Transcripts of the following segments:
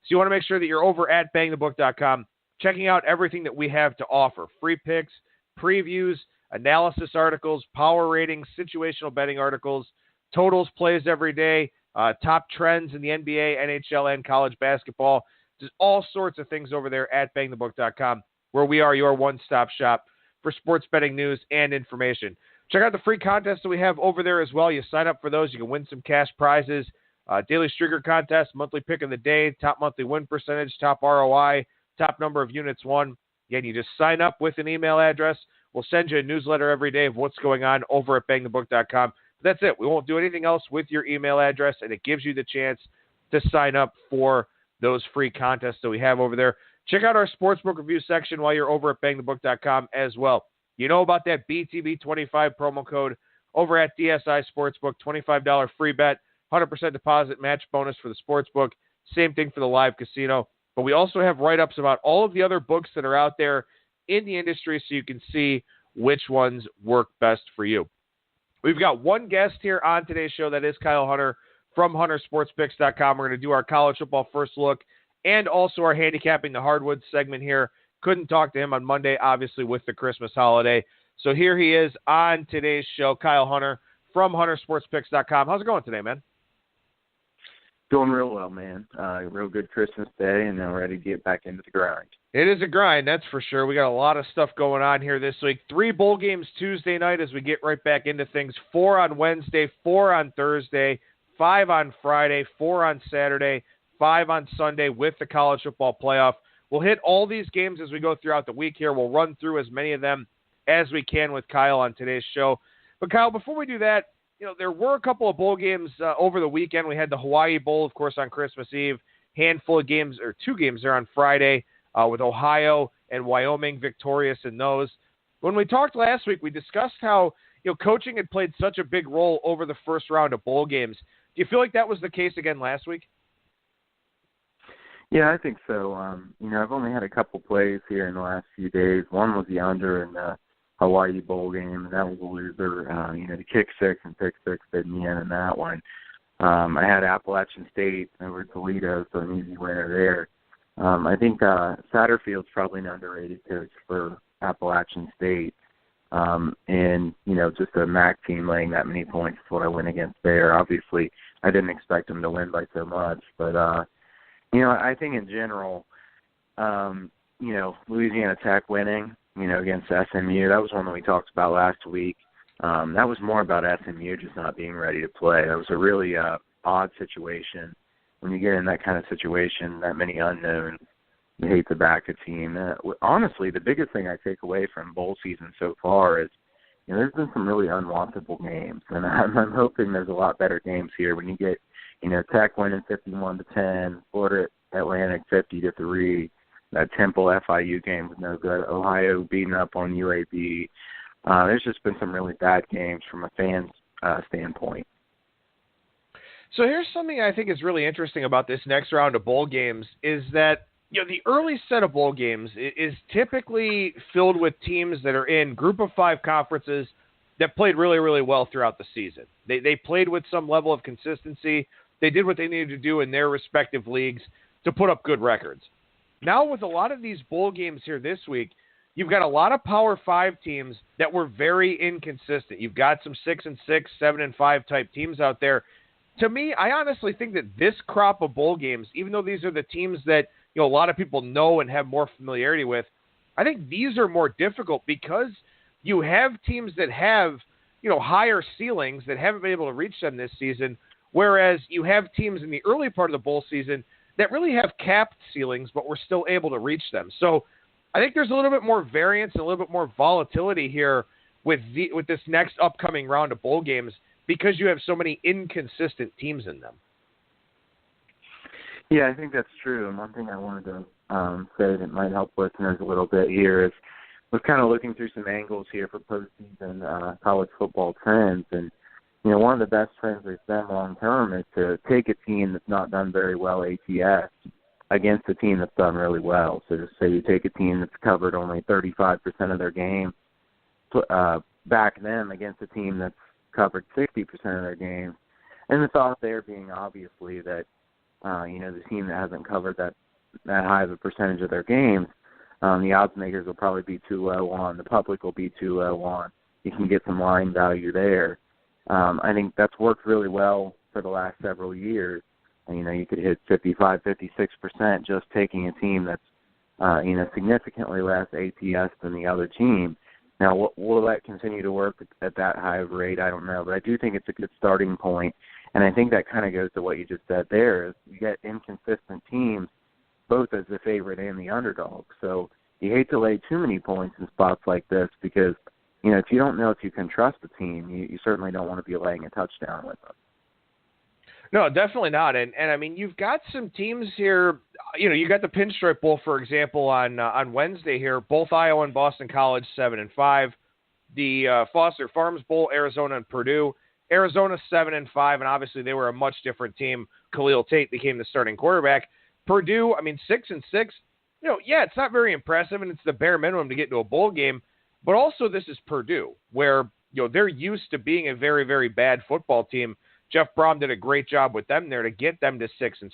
So you want to make sure that you're over at BangTheBook.com, checking out everything that we have to offer. Free picks, previews, analysis articles, power ratings, situational betting articles, totals, plays every day, top trends in the NBA, NHL, and college basketball. There's all sorts of things over there at BangTheBook.com, where we are your one-stop shop for sports betting news and information. Check out the free contests that we have over there as well. You sign up for those, you can win some cash prizes, daily streaker contest, monthly pick of the day, top monthly win percentage, top ROI, top number of units won. Again, you just sign up with an email address. We'll send you a newsletter every day of what's going on over at BangTheBook.com. That's it. We won't do anything else with your email address, and it gives you the chance to sign up for those free contests that we have over there. Check out our sportsbook review section while you're over at BangTheBook.com as well. You know about that BTB25 promo code over at DSI Sportsbook, $25 free bet, 100% deposit match bonus for the sportsbook. Same thing for the live casino. But we also have write-ups about all of the other books that are out there in the industry so you can see which ones work best for you. We've got one guest here on today's show. That is Kyle Hunter from HunterSportsPicks.com. We're going to do our college football first look and also our handicapping the hardwood segment here. Couldn't talk to him on Monday, obviously, with the Christmas holiday. So here he is on today's show, Kyle Hunter from HunterSportsPicks.com. How's it going today, man? Doing real well, man. Real good Christmas day, and now ready to get back into the grind. It is a grind, that's for sure. We got a lot of stuff going on here this week. 3 bowl games Tuesday night as we get right back into things. 4 on Wednesday, 4 on Thursday, 5 on Friday, 4 on Saturday, 5 on Sunday with the college football playoff. We'll hit all these games as we go throughout the week here. We'll run through as many of them as we can with Kyle on today's show. But, Kyle, before we do that, there were a couple of bowl games over the weekend. We had the Hawaii Bowl, of course, on Christmas Eve. Handful of games, or 2 games there on Friday with Ohio and Wyoming victorious in those. When we talked last week, we discussed how coaching had played such a big role over the first round of bowl games. Do you feel like that was the case again last week? Yeah, I think so. I've only had a couple plays here in the last few days. One was the under in the Hawaii Bowl game, and that was a loser. The kick six and pick six did me in that one. I had Appalachian State over Toledo, so an easy winner there. I think Satterfield's probably an underrated coach for Appalachian State. Just a MAC team laying that many points is what I went against there. Obviously, I didn't expect them to win by so much, but I think in general, Louisiana Tech winning, against SMU, that was one that we talked about last week. That was more about SMU just not being ready to play. That was a really odd situation. When you get in that kind of situation, that many unknowns, you hate to back a team. Honestly, the biggest thing I take away from bowl season so far is there's been some really unwatchable games, and I'm hoping there's a lot better games here when you get Tech winning 51-10, Florida Atlantic 50-3. That Temple FIU game was no good. Ohio beating up on UAB. There's just been some really bad games from a fan's standpoint. So here's something I think is really interesting about this next round of bowl games is that the early set of bowl games is typically filled with teams that are in group of 5 conferences that played really, really well throughout the season. They played with some level of consistency. They did what they needed to do in their respective leagues to put up good records. Now with a lot of these bowl games here this week, you've got a lot of Power 5 teams that were very inconsistent. You've got some 6-6, 7-5 type teams out there. To me, I honestly think that this crop of bowl games, even though these are the teams that a lot of people know and have more familiarity with, I think these are more difficult because you have teams that have higher ceilings that haven't been able to reach them this season, whereas you have teams in the early part of the bowl season that really have capped ceilings but were still able to reach them. So I think there's a little bit more variance and a little bit more volatility here with this next upcoming round of bowl games because you have so many inconsistent teams in them. Yeah, I think that's true. And one thing I wanted to say that might help listeners a little bit here is we're kind of looking through some angles here for postseason college football trends. And, one of the best trends we've seen long term is to take a team that's not done very well ATS against a team that's done really well. So just say you take a team that's covered only 35% of their game, back them against a team that's covered 60% of their game. And the thought there being obviously that The team that hasn't covered that high of a percentage of their games, the odds makers will probably be too low on. The public will be too low on. You can get some line value there. I think that's worked really well for the last several years. You could hit 55, 56% just taking a team that's, significantly less ATS than the other team. Now, will that continue to work at that high of a rate? I don't know, but I do think it's a good starting point, and I think that kind of goes to what you just said there, is you get inconsistent teams, both as the favorite and the underdog. So you hate to lay too many points in spots like this because, if you don't know if you can trust the team, you certainly don't want to be laying a touchdown with them. No, definitely not. And I mean, you've got some teams here. You got the Pinstripe Bowl, for example, on Wednesday here. Both Iowa and Boston College 7-5. The Foster Farms Bowl, Arizona and Purdue. Arizona 7-5, and obviously they were a much different team. Khalil Tate became the starting quarterback. Purdue, 6-6. It's not very impressive, and it's the bare minimum to get into a bowl game. But also, this is Purdue, where they're used to being a very, very bad football team. Jeff Brom did a great job with them there to get them to 6-6.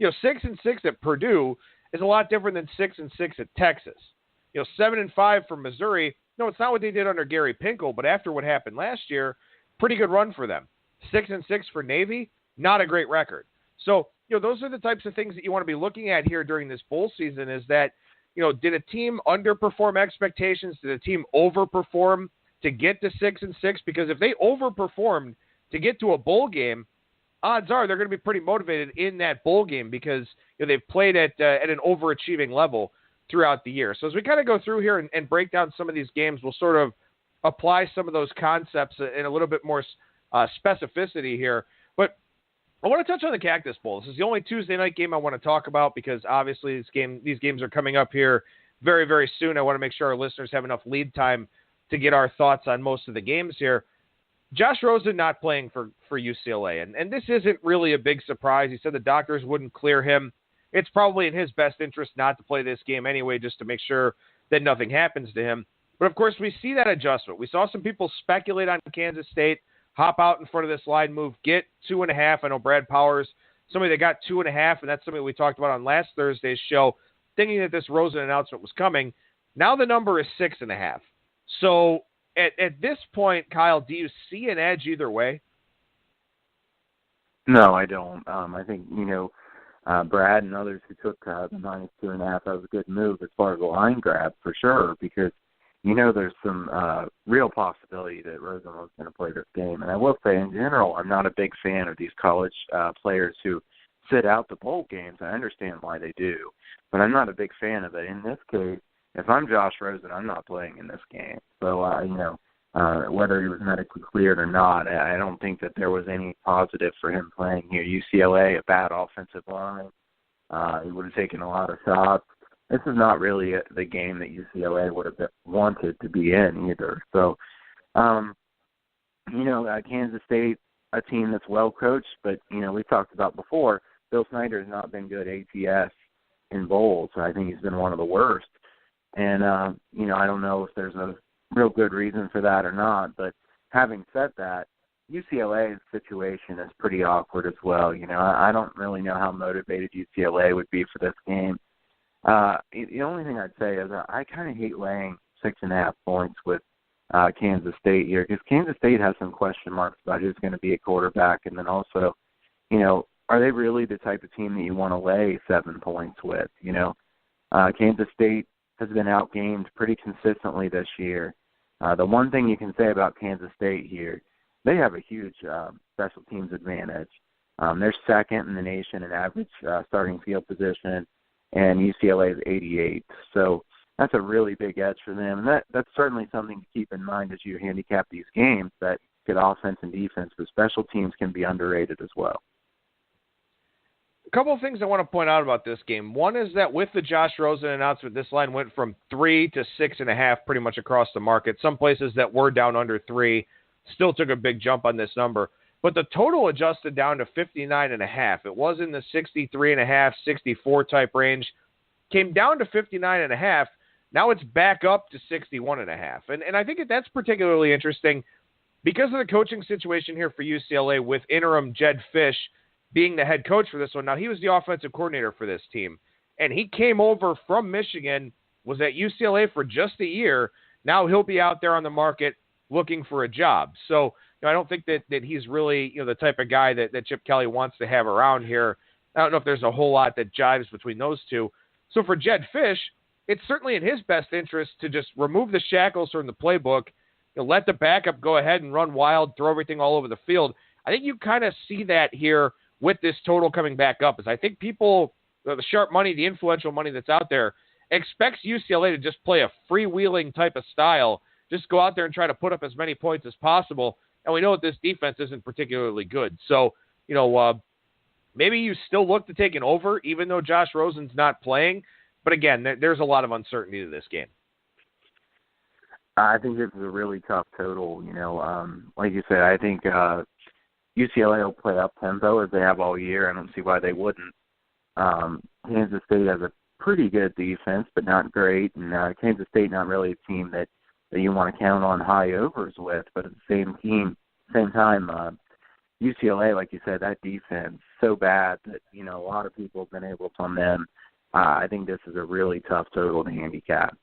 6-6 at Purdue is a lot different than 6-6 at Texas. 7-5 for Missouri. No, it's not what they did under Gary Pinkel, but after what happened last year, pretty good run for them. 6-6 for Navy, not a great record. So, those are the types of things that you want to be looking at here during this bowl season, is that, did a team underperform expectations? Did a team overperform to get to 6-6? Because if they overperformed to get to a bowl game, odds are they're going to be pretty motivated in that bowl game because they've played at an overachieving level throughout the year. So as we kind of go through here and break down some of these games, we'll sort of apply some of those concepts in a little bit more specificity here. But I want to touch on the Cactus Bowl. This is the only Tuesday night game I want to talk about because obviously these games are coming up here very, very soon. I want to make sure our listeners have enough lead time to get our thoughts on most of the games here. Josh Rosen not playing for UCLA, and this isn't really a big surprise. He said the doctors wouldn't clear him. It's probably in his best interest not to play this game anyway, just to make sure that nothing happens to him. But, of course, we see that adjustment. We saw some people speculate on Kansas State, hop out in front of this line move, get 2.5. I know Brad Powers, somebody that got 2.5, and that's something we talked about on last Thursday's show, thinking that this Rosen announcement was coming. Now the number is 6.5. So at this point, Kyle, do you see an edge either way? No, I don't. I think, Brad and others who took the -2.5, that was a good move as far as a line grab for sure, because, there's some real possibility that Rosen was going to play this game. And I will say, in general, I'm not a big fan of these college players who sit out the bowl games. I understand why they do, but I'm not a big fan of it. In this case, if I'm Josh Rosen, I'm not playing in this game. So, whether he was medically cleared or not, I don't think that there was any positive for him playing here. UCLA, a bad offensive line. He would have taken a lot of shots. This is not really the game that UCLA would have wanted to be in either. So, Kansas State, a team that's well coached, but, we've talked about before, Bill Snyder has not been good ATS in bowls. So I think he's been one of the worst. And, I don't know if there's a real good reason for that or not. But having said that, UCLA's situation is pretty awkward as well. I don't really know how motivated UCLA would be for this game. The only thing I'd say is I kind of hate laying 6.5 points with Kansas State here because Kansas State has some question marks about who's going to be a quarterback. And then also, are they really the type of team that you want to lay 7 points with? Kansas State has been outgamed pretty consistently this year. The one thing you can say about Kansas State here, they have a huge special teams advantage. They're second in the nation in average starting field position, and UCLA is 88th. So that's a really big edge for them. And that's certainly something to keep in mind as you handicap these games, that good offense and defense, but special teams can be underrated as well. A couple of things I want to point out about this game. One is that with the Josh Rosen announcement, this line went from 3 to 6.5 pretty much across the market. Some places that were down under 3 still took a big jump on this number. But the total adjusted down to 59.5. It was in the 63.5, 64 type range. Came down to 59.5. Now it's back up to 61.5. And I think that's particularly interesting because of the coaching situation here for UCLA with interim Jed Fish being the head coach for this one. Now, he was the offensive coordinator for this team, and he came over from Michigan, was at UCLA for just a year. Now he'll be out there on the market looking for a job. So I don't think that he's really the type of guy that Chip Kelly wants to have around here. I don't know if there's a whole lot that jives between those two. So for Jedd Fisch, it's certainly in his best interest to just remove the shackles from the playbook, let the backup go ahead and run wild, throw everything all over the field. I think you kind of see that here with this total coming back up, is I think people, the sharp money, the influential money that's out there, expects UCLA to just play a freewheeling type of style, just go out there and try to put up as many points as possible. And we know that this defense isn't particularly good. So, maybe you still look to take an over, even though Josh Rosen's not playing. But again, there's a lot of uncertainty to this game. I think this is a really tough total. Like you said, I think UCLA will play up tempo as they have all year. I don't see why they wouldn't. Kansas State has a pretty good defense, but not great. And Kansas State not really a team that you want to count on high overs with. But at the same time, UCLA, like you said, that defense so bad that a lot of people have been able on them. I think this is a really tough total to handicap.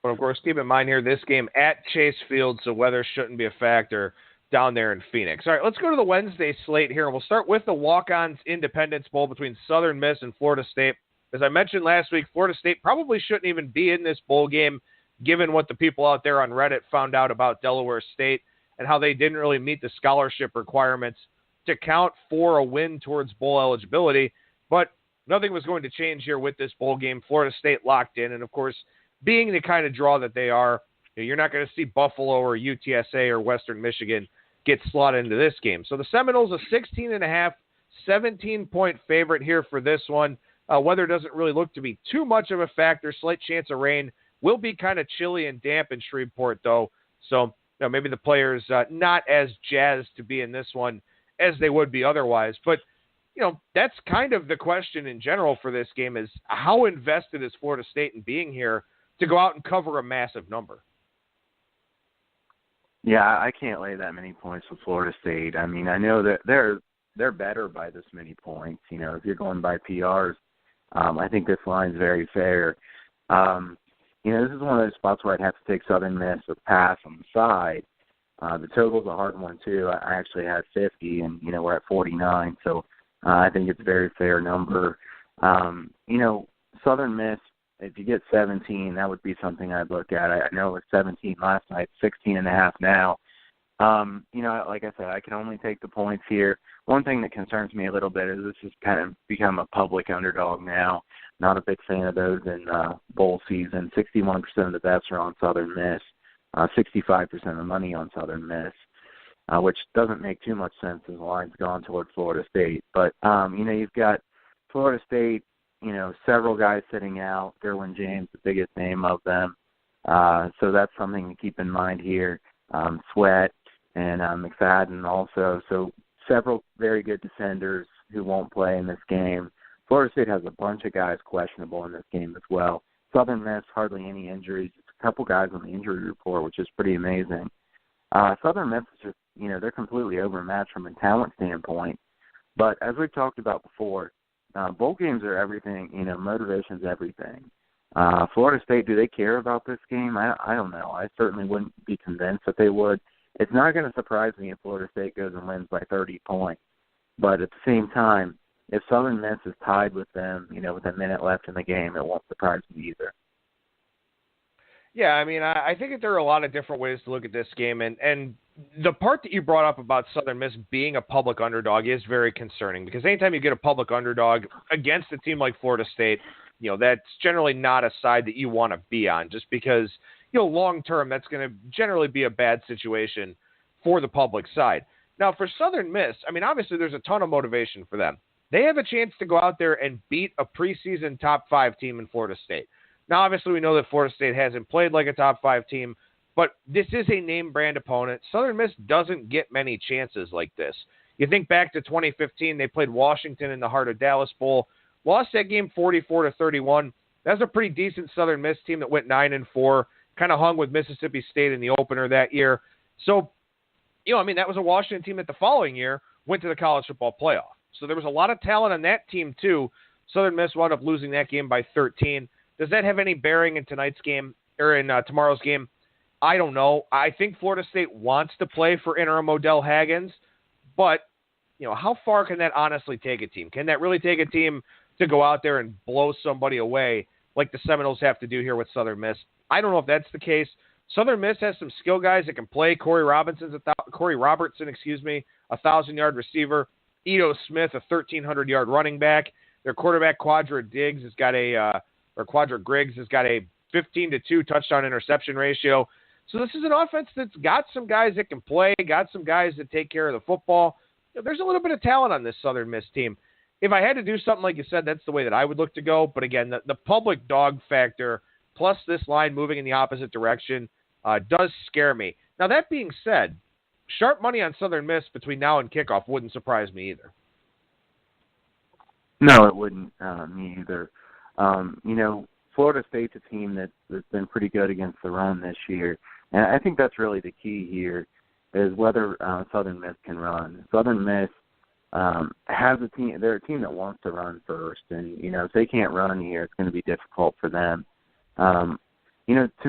But, of course, keep in mind here, this game at Chase Field, so weather shouldn't be a factor down there in Phoenix. All right, let's go to the Wednesday slate here, and we'll start with the Walk-Ons Independence Bowl between Southern Miss and Florida State. As I mentioned last week, Florida State probably shouldn't even be in this bowl game, given what the people out there on Reddit found out about Delaware State and how they didn't really meet the scholarship requirements to count for a win towards bowl eligibility. But nothing was going to change here with this bowl game. Florida State locked in, and, of course, being the kind of draw that they are, you're not going to see Buffalo or UTSA or Western Michigan get slotted into this game. So the Seminoles, a 16.5, 17-point favorite here for this one. Weather doesn't really look to be too much of a factor. Slight chance of rain. Will be kind of chilly and damp in Shreveport, though. So maybe the players not as jazzed to be in this one as they would be otherwise. But, that's kind of the question in general for this game, is how invested is Florida State in being here to go out and cover a massive number? Yeah, I can't lay that many points with Florida State. I mean, I know that they're better by this many points. If you're going by PRs, I think this line's very fair. This is one of those spots where I'd have to take Southern Miss or pass on the side. The total's a hard one, too. I actually had 50, and, we're at 49. So I think it's a very fair number. Southern Miss, if you get 17, that would be something I'd look at. I know it was 17 last night, 16.5 now. Like I said, I can only take the points here. One thing that concerns me a little bit is this has kind of become a public underdog now. Not a big fan of those in bowl season. 61% of the bets are on Southern Miss, 65% of the money on Southern Miss, which doesn't make too much sense as the line's gone toward Florida State. But, you've got Florida State, several guys sitting out. Derwin James, the biggest name of them. So that's something to keep in mind here. Sweat and McFadden also. So several very good defenders who won't play in this game. Florida State has a bunch of guys questionable in this game as well. Southern Miss, hardly any injuries. Just a couple guys on the injury report, which is pretty amazing. Southern Miss is just, they're completely overmatched from a talent standpoint. But as we've talked about before, bowl games are everything. Motivation's everything. Florida State, do they care about this game? I don't know. I certainly wouldn't be convinced that they would. It's not going to surprise me if Florida State goes and wins by 30 points. But at the same time, if Southern Miss is tied with them, with a minute left in the game, it won't surprise me either. Yeah, I mean, I think that there are a lot of different ways to look at this game, and the part that you brought up about Southern Miss being a public underdog is very concerning, because anytime you get a public underdog against a team like Florida State, that's generally not a side that you want to be on, just because, long term, that's going to generally be a bad situation for the public side. Now, for Southern Miss, I mean, obviously there's a ton of motivation for them. They have a chance to go out there and beat a preseason top 5 team in Florida State. Now, obviously, we know that Florida State hasn't played like a top 5 team, but this is a name brand opponent. Southern Miss doesn't get many chances like this. You think back to 2015, they played Washington in the Heart of Dallas Bowl, lost that game 44-31. That's a pretty decent Southern Miss team that went 9-4, kind of hung with Mississippi State in the opener that year. So, that was a Washington team that the following year went to the college football playoff. So there was a lot of talent on that team, too. Southern Miss wound up losing that game by 13. Does that have any bearing in tonight's game or in tomorrow's game? I don't know. I think Florida State wants to play for interim Odell Haggins, but how far can that honestly take a team? Can that really take a team to go out there and blow somebody away like the Seminoles have to do here with Southern Miss? I don't know if that's the case. Southern Miss has some skill guys that can play. Corey Robertson, 1,000-yard receiver. Ito Smith, a 1,300-yard running back. Their quarterback, Quadra Griggs, has got a 15-2 touchdown interception ratio. So this is an offense that's got some guys that can play, got some guys that take care of the football. There's a little bit of talent on this Southern Miss team. If I had to do something like you said, that's the way that I would look to go. But again, the public dog factor plus this line moving in the opposite direction does scare me. Now, that being said, sharp money on Southern Miss between now and kickoff wouldn't surprise me either. No, it wouldn't me either. Florida State's a team that's been pretty good against the run this year. And I think that's really the key here is whether Southern Miss can run. Southern Miss has a team. They're a team that wants to run first. And, if they can't run here, it's going to be difficult for them. To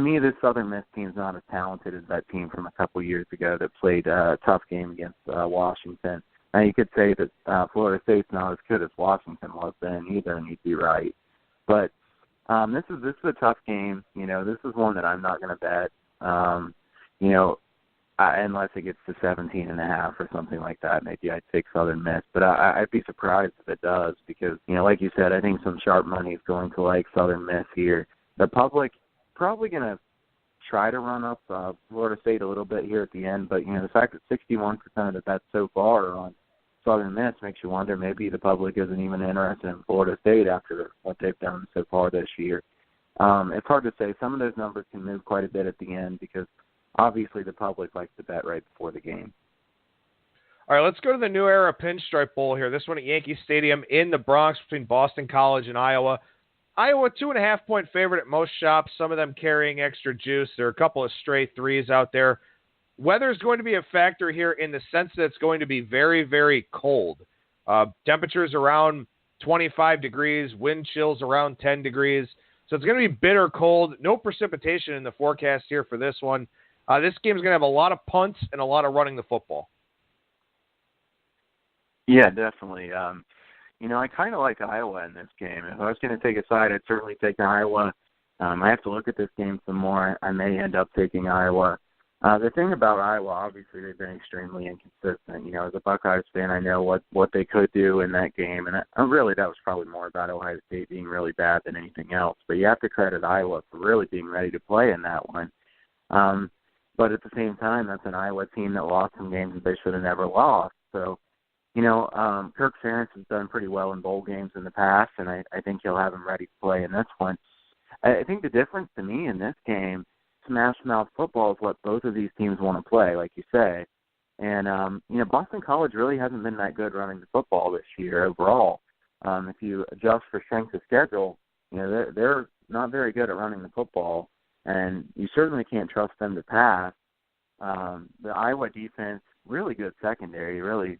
me, this Southern Miss team is not as talented as that team from a couple years ago that played a tough game against Washington. Now, you could say that Florida State's not as good as Washington was then either, and you'd be right. But this is a tough game. This is one that I'm not going to bet. Unless it gets to 17.5 or something like that, maybe I'd take Southern Miss. But I'd be surprised if it does because, like you said, I think some sharp money is going to like Southern Miss here. The public probably going to try to run up Florida State a little bit here at the end. But, the fact that 61% of the bets so far are on Southern Miss makes you wonder maybe the public isn't even interested in Florida State after what they've done so far this year. It's hard to say. Some of those numbers can move quite a bit at the end because obviously the public likes to bet right before the game. All right, let's go to the New Era Pinstripe Bowl here. This one at Yankee Stadium in the Bronx between Boston College and Iowa. Iowa, 2.5-point favorite at most shops, some of them carrying extra juice. There are a couple of stray threes out there. Weather is going to be a factor here in the sense that it's going to be very, very cold. Temperatures around 25 degrees, wind chills around 10 degrees. So it's going to be bitter cold. No precipitation in the forecast here for this one. This game is going to have a lot of punts and a lot of running the football. Yeah, definitely. I kind of like Iowa in this game. If I was going to take a side, I'd certainly take Iowa. I have to look at this game some more. I may end up taking Iowa. The thing about Iowa, obviously, they've been extremely inconsistent. As a Buckeyes fan, I know what they could do in that game. And really, that was probably more about Ohio State being really bad than anything else. But you have to credit Iowa for really being ready to play in that one. But at the same time, that's an Iowa team that lost some games that they should have never lost. So, Kirk Ferentz has done pretty well in bowl games in the past, and I think he'll have him ready to play in this one. I think the difference to me in this game, smash mouth football is what both of these teams want to play, like you say. And, Boston College really hasn't been that good running the football this year overall. If you adjust for strength of schedule, they're not very good at running the football. And you certainly can't trust them to pass. The Iowa defense, really good secondary. Really,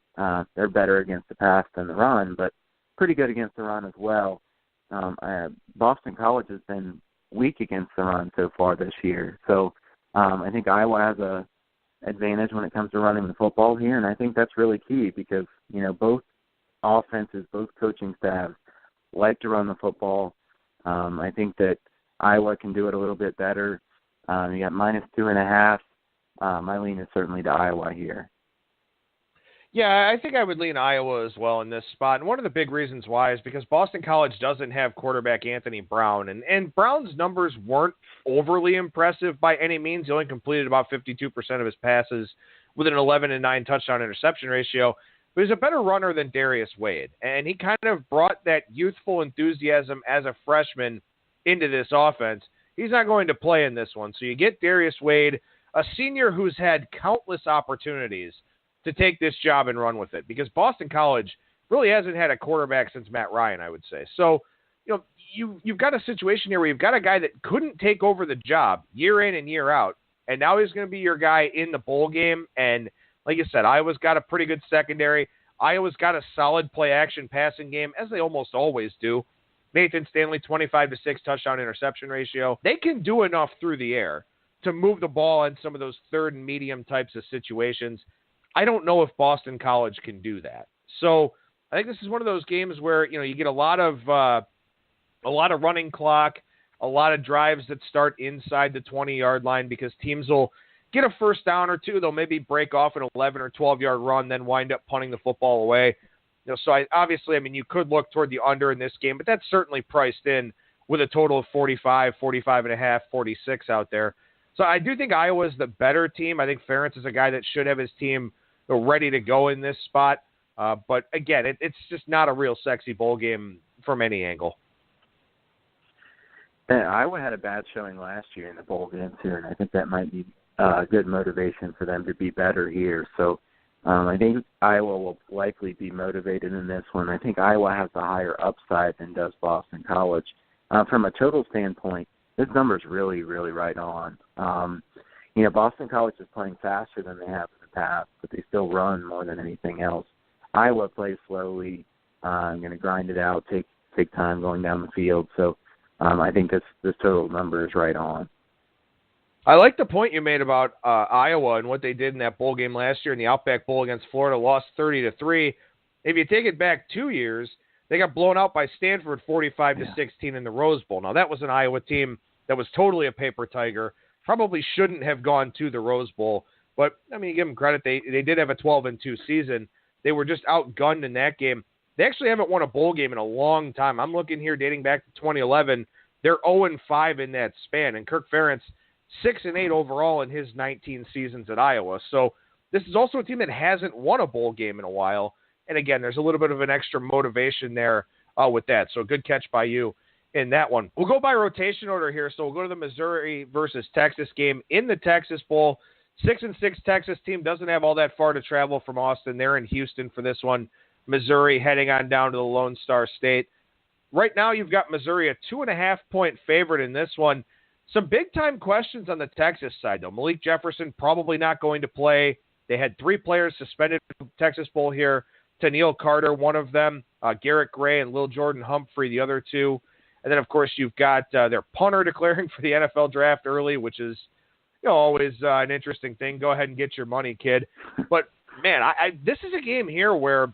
they're better against the pass than the run, but pretty good against the run as well. Boston College has been weak against the run so far this year. So I think Iowa has a advantage when it comes to running the football here, and I think that's really key because, both offenses, both coaching staffs like to run the football. I think that Iowa can do it a little bit better. You got -2.5. My lean is certainly to Iowa here. Yeah, I think I would lean Iowa as well in this spot. And one of the big reasons why is because Boston College doesn't have quarterback Anthony Brown. And Brown's numbers weren't overly impressive by any means. He only completed about 52% of his passes with an 11-9 touchdown interception ratio. But he's a better runner than Darius Wade. And he kind of brought that youthful enthusiasm as a freshman into this offense. He's not going to play in this one. So you get Darius Wade, a senior who's had countless opportunities to take this job and run with it, because Boston College really hasn't had a quarterback since Matt Ryan, I would say. So, you've got a situation here where you've got a guy that couldn't take over the job year in and year out, and now he's going to be your guy in the bowl game. And like you said, Iowa's got a pretty good secondary. Iowa's got a solid play-action passing game, as they almost always do. Nathan Stanley, 25-6 touchdown-interception ratio. They can do enough through the air to move the ball in some of those third and medium types of situations. I don't know if Boston College can do that. So I think this is one of those games where, you get a lot of running clock, a lot of drives that start inside the 20-yard line because teams will get a first down or two. They'll maybe break off an 11 or 12-yard run, then wind up punting the football away. So you could look toward the under in this game, but that's certainly priced in with a total of 45, 45.5, 46 out there. So I do think Iowa's the better team. I think Ferentz is a guy that should have his team ready to go in this spot. But again, it's just not a real sexy bowl game from any angle. Yeah, Iowa had a bad showing last year in the bowl games here, and I think that might be good motivation for them to be better here. So I think Iowa will likely be motivated in this one. I think Iowa has a higher upside than does Boston College. From a total standpoint, this number is really, really right on. Boston College is playing faster than they have in the past, but they still run more than anything else. Iowa plays slowly, going to grind it out, take time going down the field. So I think this total number is right on. I like the point you made about Iowa and what they did in that bowl game last year in the Outback Bowl against Florida, lost 30-3. If you take it back 2 years, they got blown out by Stanford 45-16 in the Rose Bowl. Now, that was an Iowa team that was totally a paper tiger, probably shouldn't have gone to the Rose Bowl. But, you give them credit. They did have a 12-2 season. They were just outgunned in that game. They actually haven't won a bowl game in a long time. I'm looking here dating back to 2011. They're 0-5 in that span. And Kirk Ferentz, 6-8 overall in his 19 seasons at Iowa. So this is also a team that hasn't won a bowl game in a while. And again, there's a little bit of an extra motivation there with that. So good catch by you in that one. We'll go by rotation order here. So we'll go to the Missouri versus Texas game in the Texas Bowl. 6-6 Texas team doesn't have all that far to travel from Austin. They're in Houston for this one. Missouri heading on down to the Lone Star State. Right now you've got Missouri a 2.5-point favorite in this one. Some big-time questions on the Texas side, though. Malik Jefferson probably not going to play. They had 3 players suspended from the Texas Bowl here. Tennille Carter, one of them. Garrett Gray and Lil Jordan Humphrey, the other 2. And then, of course, you've got their punter declaring for the NFL draft early, which is always an interesting thing. Go ahead and get your money, kid. But, man, this is a game here where,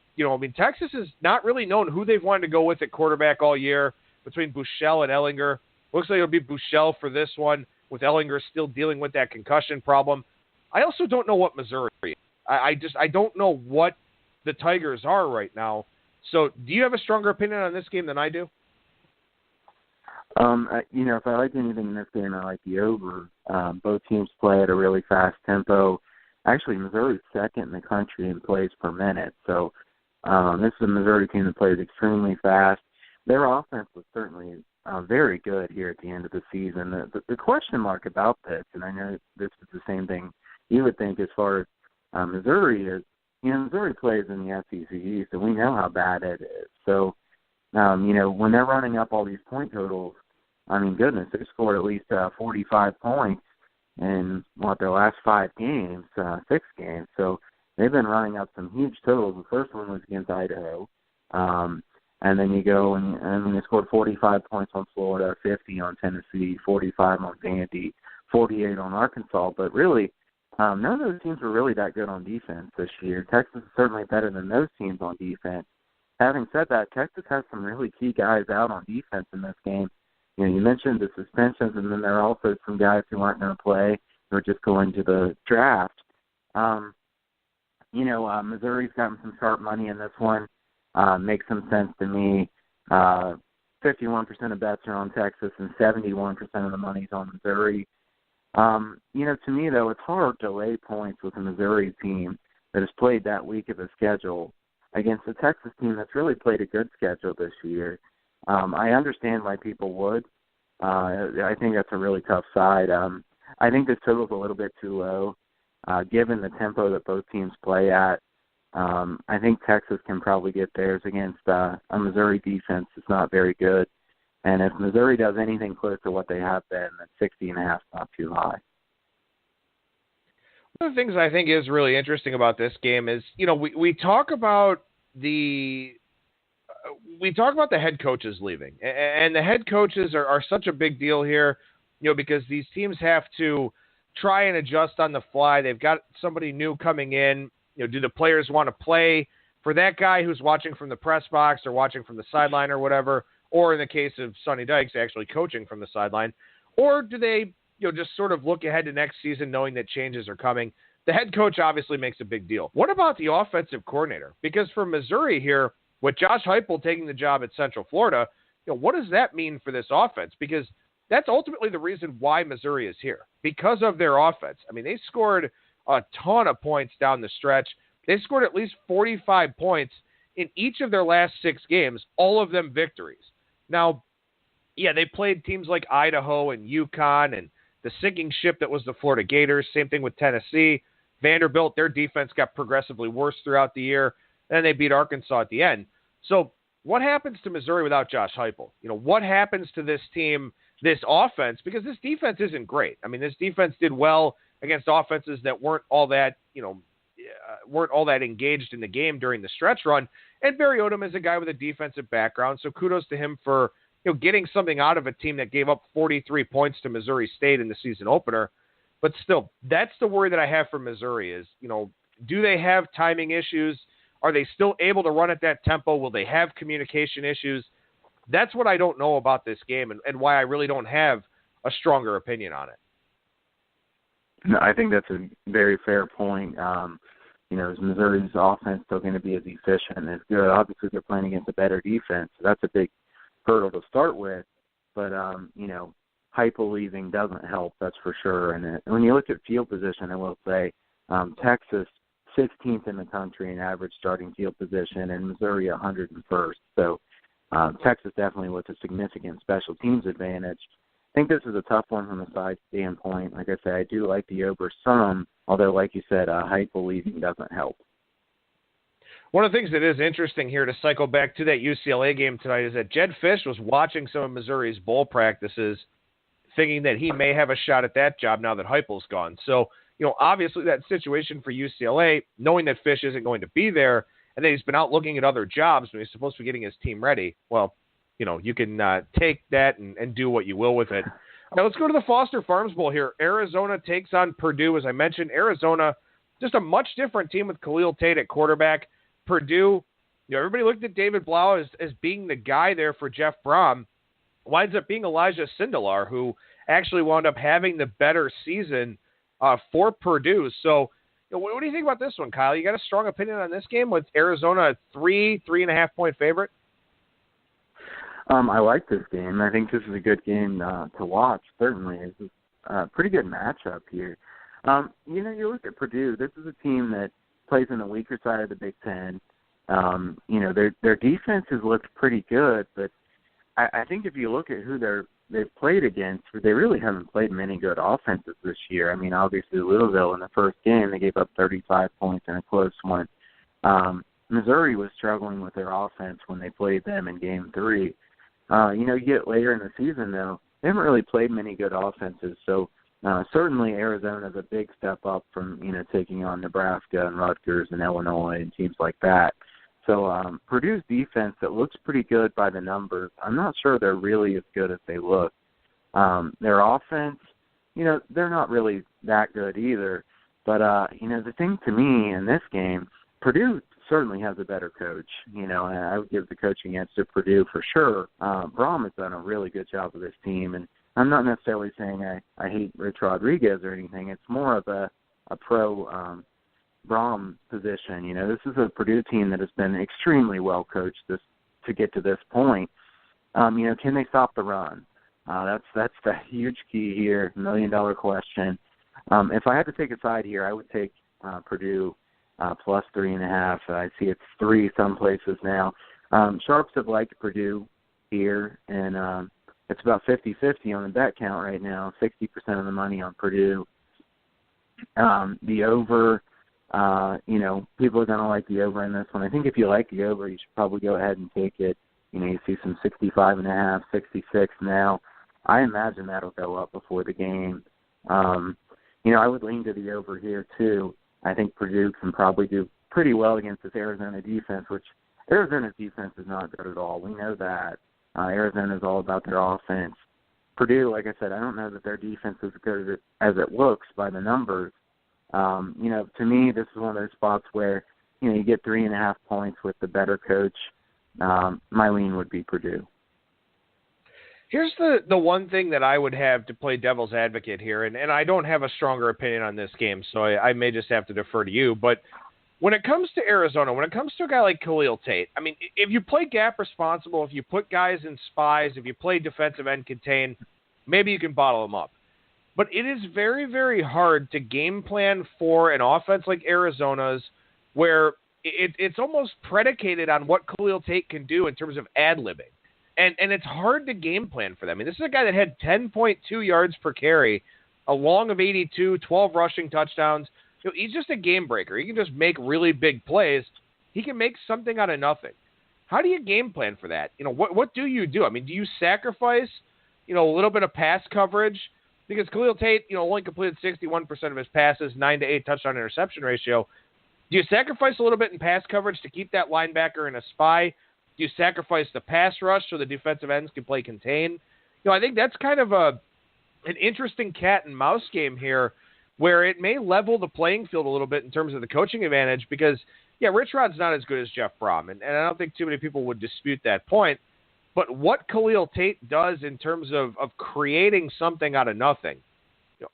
Texas has not really known who they've wanted to go with at quarterback all year between Buechele and Ellinger. Looks like it'll be Buechele for this one, with Ellinger still dealing with that concussion problem. I also don't know what Missouri is. I don't know what the Tigers are right now. So do you have a stronger opinion on this game than I do? If I like anything in this game, I like the over. Both teams play at a really fast tempo. Actually, Missouri's second in the country in plays per minute. So this is a Missouri team that plays extremely fast. Their offense was certainly very good here at the end of the season. The question mark about this, and I know this is the same thing you would think as far as Missouri is, Missouri plays in the SEC, so we know how bad it is. So, when they're running up all these point totals, goodness, they scored at least 45 points in, their last 5 games, 6 games. So they've been running up some huge totals. The first one was against Idaho. And then you go and they scored 45 points on Florida, 50 on Tennessee, 45 on Vandy, 48 on Arkansas. But really, none of those teams were really that good on defense this year. Texas is certainly better than those teams on defense. Having said that, Texas has some really key guys out on defense in this game. You mentioned the suspensions, and then there are also some guys who aren't going to play who are just going to the draft. Missouri's gotten some sharp money in this one. Makes some sense to me. 51% of bets are on Texas and 71% of the money's on Missouri. To me, though, it's hard to lay points with a Missouri team that has played that weak of a schedule against a Texas team that's really played a good schedule this year. I understand why people would. I think that's a really tough side. I think this total's a little bit too low, given the tempo that both teams play at. I think Texas can probably get theirs against a Missouri defense that's not very good. And if Missouri does anything close to what they have been, then 60.5 is not too high. One of the things I think is really interesting about this game is, we talk about we talk about the head coaches leaving, and the head coaches are such a big deal here, because these teams have to try and adjust on the fly. They've got somebody new coming in. Do the players want to play for that guy who's watching from the press box or watching from the sideline or whatever, or in the case of Sonny Dykes, actually coaching from the sideline, or do they, just sort of look ahead to next season knowing that changes are coming? The head coach obviously makes a big deal. What about the offensive coordinator? Because for Missouri here, with Josh Heupel taking the job at Central Florida, what does that mean for this offense? Because that's ultimately the reason why Missouri is here, because of their offense. I mean, they scored a ton of points down the stretch. They scored at least 45 points in each of their last 6 games, all of them victories. Now, yeah, they played teams like Idaho and UConn and the sinking ship that was the Florida Gators. Same thing with Tennessee. Vanderbilt, their defense got progressively worse throughout the year, and they beat Arkansas at the end. So what happens to Missouri without Josh Heupel? What happens to this team, this offense? Because this defense isn't great. I mean, this defense did well against offenses that weren't all that engaged in the game during the stretch run. And Barry Odom is a guy with a defensive background, so kudos to him for getting something out of a team that gave up 43 points to Missouri State in the season opener. But still, that's the worry that I have for Missouri is, do they have timing issues? Are they still able to run at that tempo? Will they have communication issues? That's what I don't know about this game and why I really don't have a stronger opinion on it. No, I think that's a very fair point. Is Missouri's offense still going to be as efficient as good? Obviously, they're playing against a better defense, so that's a big hurdle to start with. But, Heupel leaving doesn't help, that's for sure. And when you look at field position, I will say Texas 16th in the country in average starting field position, and Missouri 101st. So Texas definitely with a significant special teams advantage. I think this is a tough one from a side standpoint. Like I said, I do like the over some, although, like you said, Heupel leaving doesn't help. One of the things that is interesting here to cycle back to that UCLA game tonight is that Jed Fish was watching some of Missouri's bowl practices, thinking that he may have a shot at that job now that Heupel's gone. So, obviously that situation for UCLA, knowing that Fish isn't going to be there and that he's been out looking at other jobs when he's supposed to be getting his team ready, well, you can take that and do what you will with it. Now let's go to the Foster Farms Bowl here. Arizona takes on Purdue. As I mentioned, Arizona, just a much different team with Khalil Tate at quarterback. Purdue, everybody looked at David Blau as being the guy there for Jeff Brom. Winds up being Elijah Sindelar, who actually wound up having the better season for Purdue. So what do you think about this one, Kyle? You got a strong opinion on this game with Arizona a 3.5 point favorite? I like this game. I think this is a good game to watch, certainly. It's a pretty good matchup here. You look at Purdue, this is a team that plays in the weaker side of the Big Ten. Their defense has looked pretty good, but I think if you look at who they've played against, they really haven't played many good offenses this year. I mean, obviously Louisville in the first game, they gave up 35 points in a close one. Missouri was struggling with their offense when they played them in Game 3. You get later in the season, though, they haven't really played many good offenses. So certainly Arizona is a big step up from, taking on Nebraska and Rutgers and Illinois and teams like that. So Purdue's defense, that looks pretty good by the numbers. I'm not sure they're really as good as they look. Their offense, they're not really that good either. But, the thing to me in this game, Purdue certainly has a better coach, and I would give the coaching edge to Purdue for sure. Brom has done a really good job with this team, and I'm not necessarily saying I hate Rich Rodriguez or anything. It's more of a pro Brom position. This is a Purdue team that has been extremely well coached to get to this point. Can they stop the run? That's the huge key here, $1 million question. If I had to take a side here, I would take Purdue plus 3.5. I see it's 3 some places now. Sharps have liked Purdue here, and it's about 50-50 on the bet count right now, 60% of the money on Purdue. The over, people are going to like the over in this one. I think if you like the over, you should probably go ahead and take it. You see some 65.5, 66 now. I imagine that'll go up before the game. I would lean to the over here too. I think Purdue can probably do pretty well against this Arizona defense, which Arizona's defense is not good at all. We know that. Arizona's all about their offense. Purdue, like I said, I don't know that their defense is as good as it looks by the numbers. To me, this is one of those spots where, you get 3.5 points with the better coach. My lean would be Purdue. Here's the one thing that I would have to play devil's advocate here, and I don't have a stronger opinion on this game, so I may just have to defer to you. But when it comes to Arizona, when it comes to a guy like Khalil Tate, I mean, if you play gap responsible, if you put guys in spies, if you play defensive end contain, maybe you can bottle them up. But it is very, very hard to game plan for an offense like Arizona's where it's almost predicated on what Khalil Tate can do in terms of ad-libbing. And it's hard to game plan for them. I mean, this is a guy that had 10.2 yards per carry, a long of 82, 12 rushing touchdowns. He's just a game breaker. He can just make really big plays. He can make something out of nothing. How do you game plan for that? What do you do? I mean, do you sacrifice, a little bit of pass coverage? Because Khalil Tate, only completed 61% of his passes, 9-8 touchdown interception ratio. Do you sacrifice a little bit in pass coverage to keep that linebacker in a spy? Do you sacrifice the pass rush so the defensive ends can play contain? I think that's kind of an interesting cat and mouse game here where it may level the playing field a little bit in terms of the coaching advantage because, Rich Rod's not as good as Jeff Brom, and I don't think too many people would dispute that point. But what Khalil Tate does in terms of creating something out of nothing,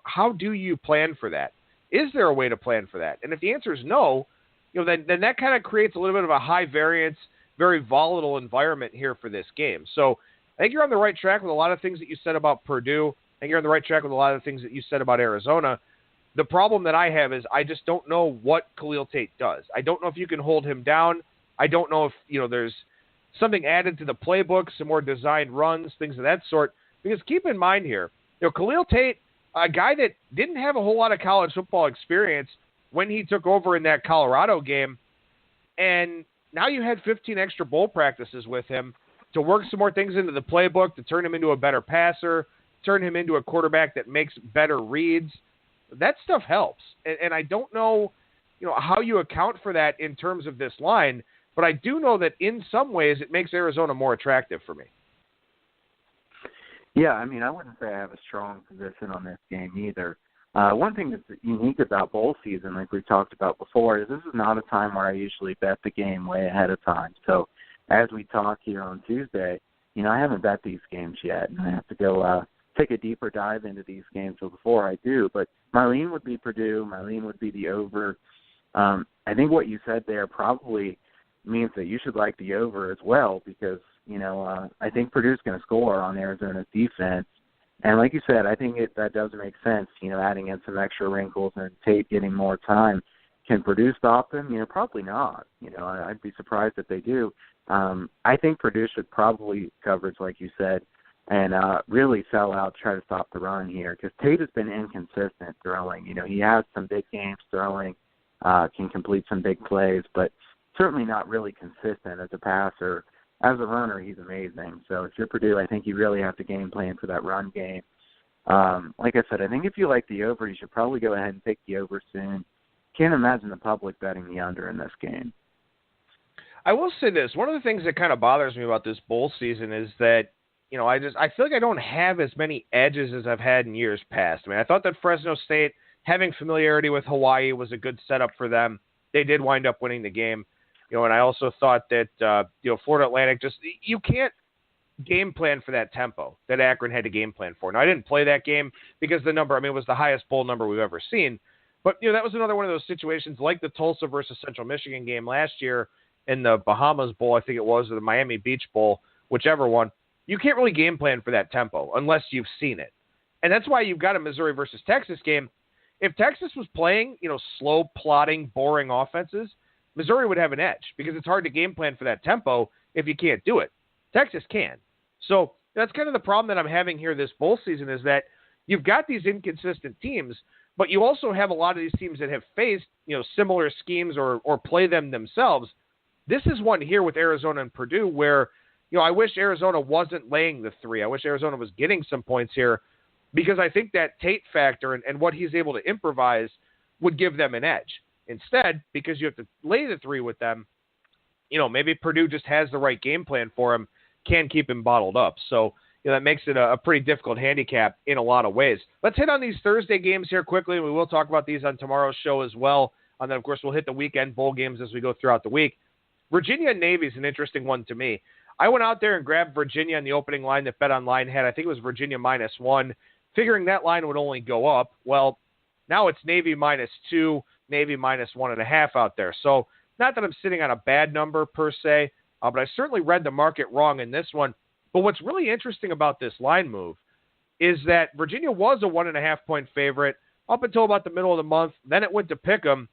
how do you plan for that? Is there a way to plan for that? And if the answer is no, then that kind of creates a little bit of a high variance, very volatile environment here for this game. So I think you're on the right track with a lot of things that you said about Purdue. I think you're on the right track with a lot of things that you said about Arizona. The problem that I have is I just don't know what Khalil Tate does. I don't know if you can hold him down. I don't know if, there's something added to the playbook, some more designed runs, things of that sort. Because keep in mind here, Khalil Tate, a guy that didn't have a whole lot of college football experience when he took over in that Colorado game, and now you had 15 extra bowl practices with him to work some more things into the playbook, to turn him into a better passer, turn him into a quarterback that makes better reads. That stuff helps. And I don't know, how you account for that in terms of this line, but I do know that in some ways it makes Arizona more attractive for me. Yeah, I mean, I wouldn't say I have a strong position on this game either. One thing that's unique about bowl season, like we've talked about before, is this is not a time where I usually bet the game way ahead of time. So as we talk here on Tuesday, I haven't bet these games yet, and I have to go take a deeper dive into these games before I do. But my lean would be Purdue. My lean would be the over. I think what you said there probably means that you should like the over as well because, I think Purdue's going to score on Arizona's defense. And like you said, I think that does make sense, adding in some extra wrinkles and Tate getting more time. Can Purdue stop them? Probably not. I'd be surprised if they do. I think Purdue should probably coverage, like you said, and really sell out, try to stop the run here because Tate has been inconsistent throwing. He has some big games throwing, can complete some big plays, but certainly not really consistent as a passer. As a runner, he's amazing. So if you're Purdue, I think you really have to game plan for that run game. Like I said, I think if you like the over, you should probably go ahead and take the over soon. Can't imagine the public betting the under in this game. I will say this. One of the things that kind of bothers me about this bowl season is that, I feel like I don't have as many edges as I've had in years past. I mean, I thought that Fresno State, having familiarity with Hawaii, was a good setup for them. They did wind up winning the game. And I also thought that, Florida Atlantic you can't game plan for that tempo that Akron had to game plan for. Now, I didn't play that game because the number, it was the highest bowl number we've ever seen. But, that was another one of those situations like the Tulsa versus Central Michigan game last year in the Bahamas Bowl, I think it was, or the Miami Beach Bowl, whichever one. You can't really game plan for that tempo unless you've seen it. And that's why you've got a Missouri versus Texas game. If Texas was playing, slow, plodding, boring offenses, Missouri would have an edge because it's hard to game plan for that tempo if you can't do it. Texas can. So that's kind of the problem that I'm having here this bowl season is that you've got these inconsistent teams, but you also have a lot of these teams that have faced, similar schemes or play them themselves. This is one here with Arizona and Purdue where, I wish Arizona wasn't laying the 3. I wish Arizona was getting some points here because I think that Tate factor and what he's able to improvise would give them an edge. Instead, because you have to lay the 3 with them, maybe Purdue just has the right game plan for him, can keep him bottled up. So, that makes it a pretty difficult handicap in a lot of ways. Let's hit on these Thursday games here quickly, and we will talk about these on tomorrow's show as well. And then, of course, we'll hit the weekend bowl games as we go throughout the week. Virginia and Navy is an interesting one to me. I went out there and grabbed Virginia in the opening line that BetOnline had. I think it was Virginia -1, figuring that line would only go up. Well, now it's Navy -2, Navy -1.5 out there. So not that I'm sitting on a bad number per se, but I certainly read the market wrong in this one. But what's really interesting about this line move is that Virginia was a 1.5-point favorite up until about the middle of the month. Then it went to pick 'em.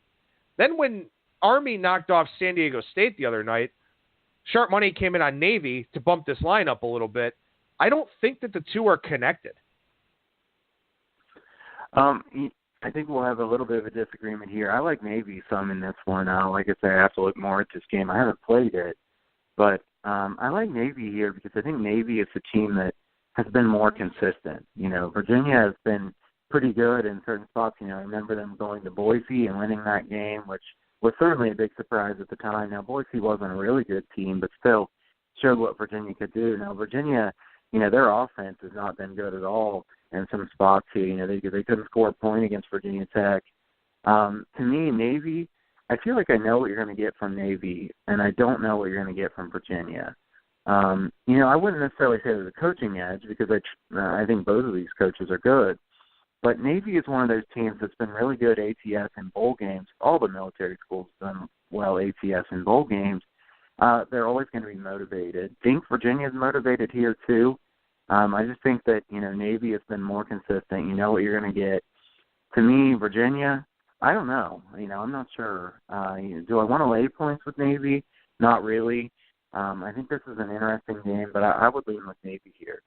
Then when Army knocked off San Diego State the other night, sharp money came in on Navy to bump this line up a little bit. I don't think that the two are connected. I think we'll have a little bit of a disagreement here. I like Navy some in this one. Like I said, I have to look more at this game. I haven't played it, but I like Navy here because I think Navy is a team that has been more consistent. Virginia has been pretty good in certain spots. I remember them going to Boise and winning that game, which was certainly a big surprise at the time. Now, Boise wasn't a really good team, but still showed what Virginia could do. Now, Virginia, their offense has not been good at all in some spots here. They couldn't score a point against Virginia Tech. To me, Navy, I feel like I know what you're going to get from Navy, and I don't know what you're going to get from Virginia. I wouldn't necessarily say there's a coaching edge because I think both of these coaches are good. But Navy is one of those teams that's been really good ATS in bowl games. All the military schools have done well ATS in bowl games. They're always going to be motivated. I think Virginia is motivated here too. I just think that, Navy has been more consistent. You know what you're going to get. To me, Virginia, I don't know. I'm not sure. Do I want to lay points with Navy? Not really. I think this is an interesting game, but I would lean with Navy here.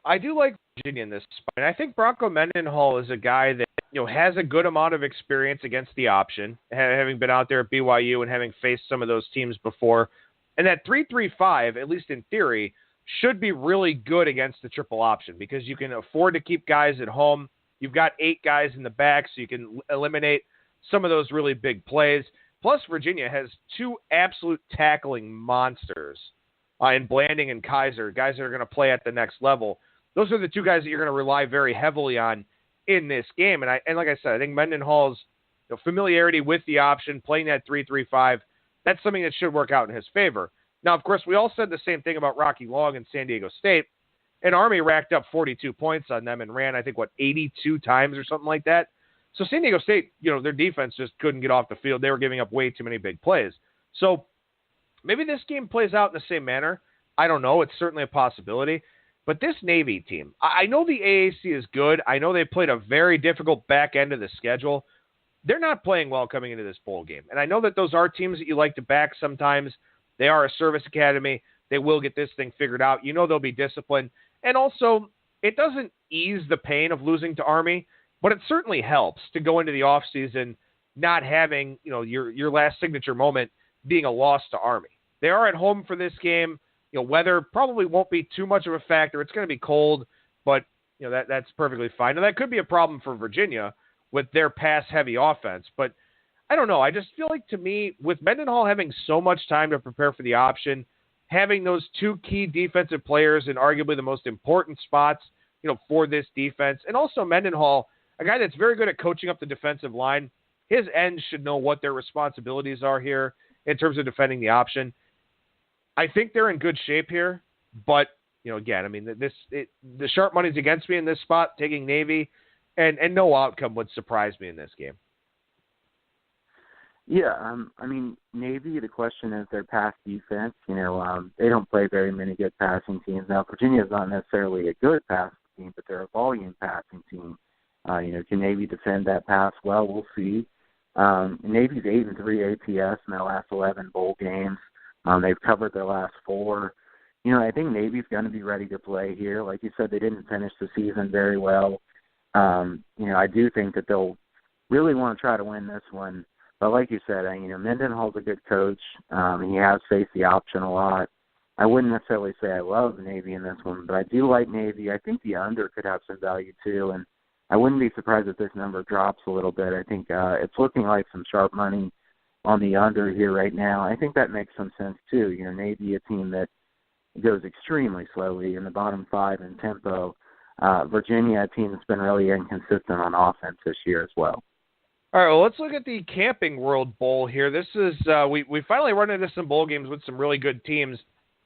I do like Virginia in this spot, and I think Bronco Mendenhall is a guy that has a good amount of experience against the option, having been out there at BYU and having faced some of those teams before. And that 3-3-5, at least in theory, should be really good against the triple option because you can afford to keep guys at home. You've got 8 guys in the back, so you can eliminate some of those really big plays. Plus, Virginia has 2 absolute tackling monsters in Blanding and Kaiser, guys that are going to play at the next level. Those are the 2 guys that you're going to rely very heavily on in this game. And like I said, I think Mendenhall's familiarity with the option, playing that 3-3-5, that's something that should work out in his favor. Now, of course, we all said the same thing about Rocky Long and San Diego State. And Army racked up 42 points on them and ran, 82 times or something like that. So San Diego State, their defense just couldn't get off the field. They were giving up way too many big plays. So maybe this game plays out in the same manner. I don't know. It's certainly a possibility. But this Navy team, I know the AAC is good. I know they played a very difficult back end of the schedule. They're not playing well coming into this bowl game. And I know that those are teams that you like to back sometimes. They are a service academy. They will get this thing figured out. They'll be disciplined. And also, it doesn't ease the pain of losing to Army, but it certainly helps to go into the offseason not having, your last signature moment being a loss to Army. They are at home for this game. Weather probably won't be too much of a factor. It's going to be cold, but that's perfectly fine. Now, that could be a problem for Virginia with their pass-heavy offense, but I don't know. I just feel like, to me, with Mendenhall having so much time to prepare for the option, having those 2 key defensive players in arguably the most important spots, for this defense, and also Mendenhall, a guy that's very good at coaching up the defensive line, his ends should know what their responsibilities are here in terms of defending the option. I think they're in good shape here, but, again, the sharp money's against me in this spot, taking Navy, and no outcome would surprise me in this game. Yeah, Navy, the question is their pass defense. They don't play very many good passing teams. Now, Virginia is not necessarily a good passing team, but they're a volume passing team. Can Navy defend that pass? Well, we'll see. Navy's 8-3 ATS in their last 11 bowl games. They've covered their last 4. I think Navy's going to be ready to play here. Like you said, they didn't finish the season very well. I do think that they'll really want to try to win this one. But like you said, Mendenhall's a good coach. He has faced the option a lot. I wouldn't necessarily say I love Navy in this one, but I do like Navy. I think the under could have some value too, and I wouldn't be surprised if this number drops a little bit. I think it's looking like some sharp money on the under here right now. I think that makes some sense too. Navy, a team that goes extremely slowly in the bottom 5 in tempo. Virginia, a team that's been really inconsistent on offense this year as well. All right, well, let's look at the Camping World Bowl here. This is we finally run into some bowl games with some really good teams,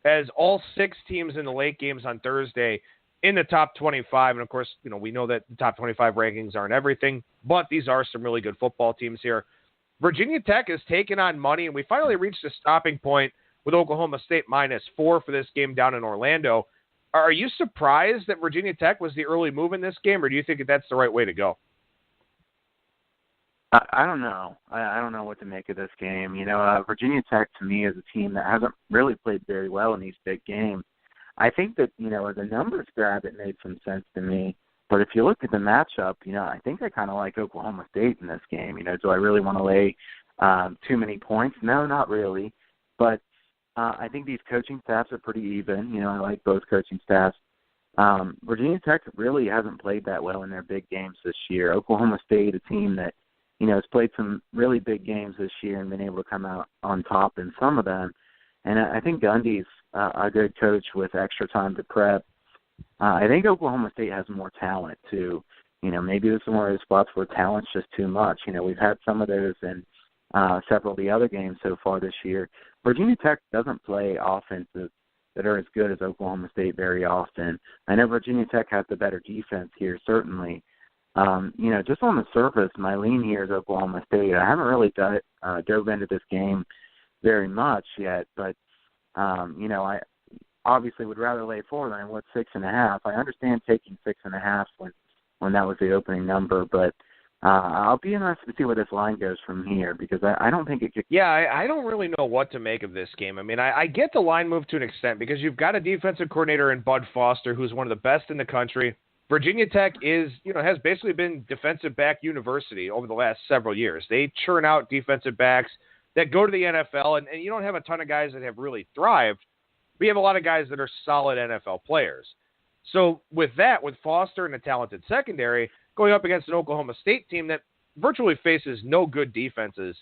as all 6 teams in the late games on Thursday in the top 25. And, of course, we know that the top 25 rankings aren't everything, but these are some really good football teams here. Virginia Tech has taken on money, and we finally reached a stopping point with Oklahoma State -4 for this game down in Orlando. Are you surprised that Virginia Tech was the early move in this game, or do you think that that's the right way to go? I don't know. I don't know what to make of this game. Virginia Tech, to me, is a team that hasn't really played very well in these big games. I think that, as a numbers grab, it made some sense to me. But if you look at the matchup, I think I kind of like Oklahoma State in this game. Do I really want to lay too many points? No, not really. But I think these coaching staffs are pretty even. I like both coaching staffs. Virginia Tech really hasn't played that well in their big games this year. Oklahoma State, a team that, has played some really big games this year and been able to come out on top in some of them. And I think Gundy's a good coach with extra time to prep. I think Oklahoma State has more talent, too. Maybe this is one of those spots where talent's just too much. We've had some of those in several of the other games so far this year. Virginia Tech doesn't play offenses that are as good as Oklahoma State very often. I know Virginia Tech has the better defense here, certainly. Just on the surface, my lean here is Oklahoma State. I haven't really dove into this game very much yet, but, I obviously would rather lay 4 than I would 6.5. I understand taking 6.5 when that was the opening number, but I'll be interested to see where this line goes from here, because I don't think it could. Yeah, I don't really know what to make of this game. I mean, I get the line move to an extent because you've got a defensive coordinator in Bud Foster, who's one of the best in the country. Virginia Tech has basically been defensive back university over the last several years. They churn out defensive backs that go to the NFL, and you don't have a ton of guys that have really thrived. We have a lot of guys that are solid NFL players. So with that, with Foster and a talented secondary, going up against an Oklahoma State team that virtually faces no good defenses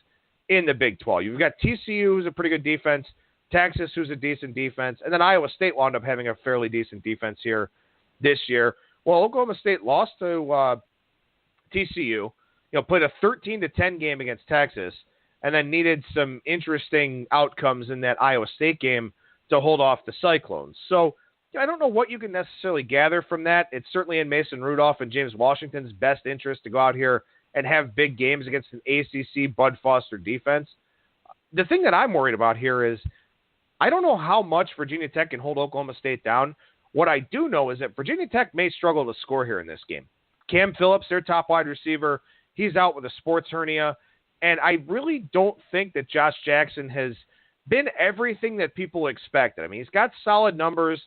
in the Big 12. You've got TCU, who's a pretty good defense, Texas, who's a decent defense, and then Iowa State wound up having a fairly decent defense here this year. Well, Oklahoma State lost to TCU, played a 13-10 game against Texas, and then needed some interesting outcomes in that Iowa State game to hold off the Cyclones. So I don't know what you can necessarily gather from that. It's certainly in Mason Rudolph and James Washington's best interest to go out here and have big games against an ACC Bud Foster defense. The thing that I'm worried about here is I don't know how much Virginia Tech can hold Oklahoma State down. What I do know is that Virginia Tech may struggle to score here in this game. Cam Phillips, their top wide receiver, he's out with a sports hernia. And I really don't think that Josh Jackson has been everything that people expected. I mean, he's got solid numbers,